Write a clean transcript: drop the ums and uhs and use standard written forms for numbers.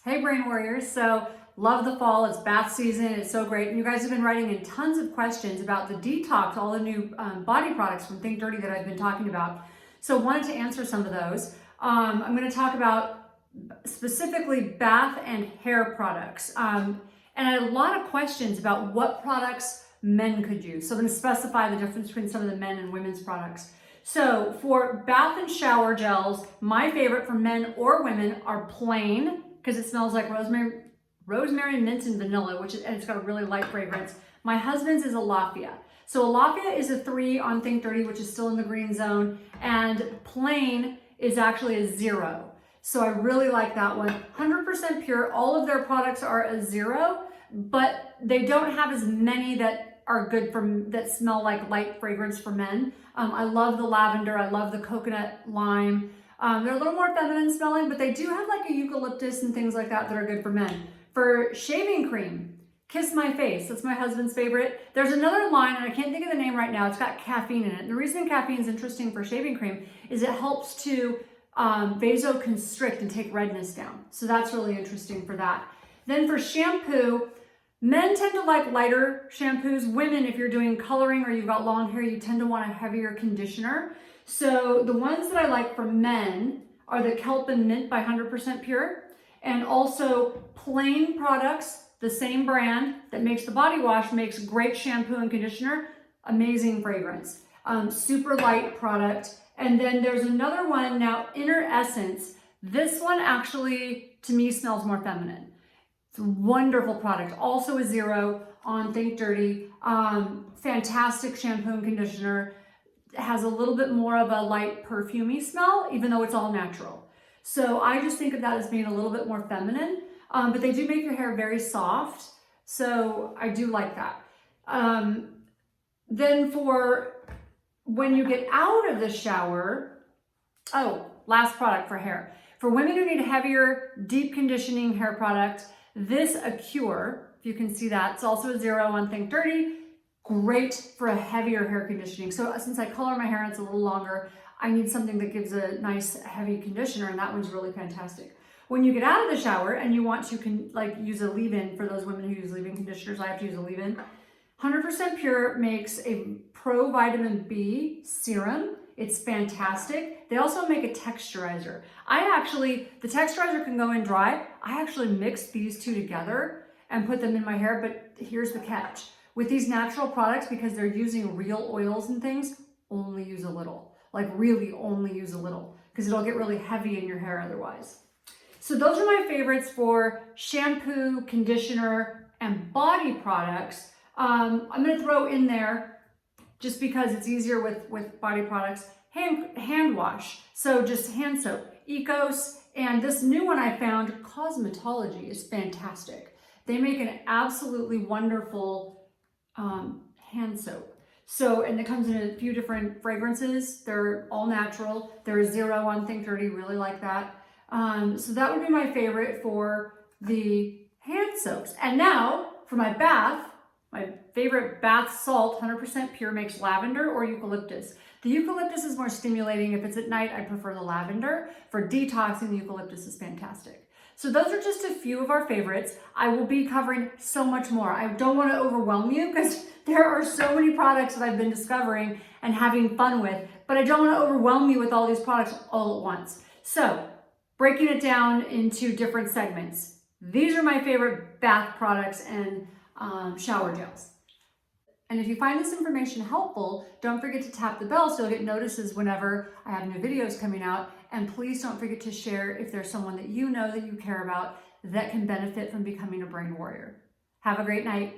Hey Brain Warriors, so love the fall, it's bath season, it's so great. And you guys have been writing in tons of questions about the detox, all the new body products from Think Dirty that I've been talking about. So wanted to answer some of those. I'm gonna talk about specifically bath and hair products. And I had a lot of questions about what products men could use. So I'm gonna specify the difference between some of the men and women's products. So for bath and shower gels, my favorite for men or women are plain, because it smells like rosemary, mint, and vanilla, and it's got a really light fragrance. My husband's is a Lafia. So a Lafia is a 3 on Think Dirty, which is still in the green zone, and plain is actually a 0. So I really like that one. 100% pure. All of their products are a 0, but they don't have as many that are good that smell like light fragrance for men. I love the lavender. I love the coconut lime. They're a little more feminine smelling, but they do have like a eucalyptus and things like that are good for men. For shaving cream, Kiss My Face. That's my husband's favorite. There's another line, and I can't think of the name right now. It's got caffeine in it. And the reason caffeine is interesting for shaving cream is it helps to vasoconstrict and take redness down. So that's really interesting for that. Then for shampoo, men tend to like lighter shampoos. Women, if you're doing coloring or you've got long hair, you tend to want a heavier conditioner. So the ones that I like for men are the Kelp and Mint by 100% Pure, and also plain products, the same brand that makes the body wash, makes great shampoo and conditioner, amazing fragrance, super light product. And then there's another one now, Inner Essence. This one actually, to me, smells more feminine. It's a wonderful product, also a 0 on Think Dirty. Fantastic shampoo and conditioner. It has a little bit more of a light perfumey smell, even though it's all natural. So I just think of that as being a little bit more feminine, but they do make your hair very soft. So I do like that. Then for when you get out of the shower, last product for hair. For women who need a heavier, deep conditioning hair product, this Acure, if you can see that, it's also a 0 on Think Dirty. Great for a heavier hair conditioning. So since I color my hair and it's a little longer, I need something that gives a nice heavy conditioner, and that one's really fantastic. When you get out of the shower and you want to use a leave-in, for those women who use leave-in conditioners, I have to use a leave-in. 100% Pure makes a Pro Vitamin B serum. It's fantastic. They also make a texturizer. The texturizer can go in dry. I actually mix these two together and put them in my hair, but here's the catch. With these natural products, because they're using real oils and things, only use a little. Like really only use a little, because it'll get really heavy in your hair otherwise. So those are my favorites for shampoo, conditioner, and body products. I'm gonna throw in there, just because it's easier with body products, hand wash. So just hand soap, Ecos, and this new one I found, Cosmetology, is fantastic. They make an absolutely wonderful hand soap. So, and it comes in a few different fragrances. They're all natural. They're a 0 on Think Dirty, really like that. So that would be my favorite for the hand soaps. And now for my bath, my favorite bath salt, 100% Pure, makes lavender or eucalyptus. The eucalyptus is more stimulating. If it's at night, I prefer the lavender. For detoxing, the eucalyptus is fantastic. So those are just a few of our favorites. I will be covering so much more. I don't want to overwhelm you, because there are so many products that I've been discovering and having fun with, but I don't want to overwhelm you with all these products all at once. So breaking it down into different segments. These are my favorite bath products and shower gels. And if you find this information helpful, don't forget to tap the bell so you'll get notices whenever I have new videos coming out. And please don't forget to share if there's someone that you know that you care about that can benefit from becoming a brain warrior. Have a great night.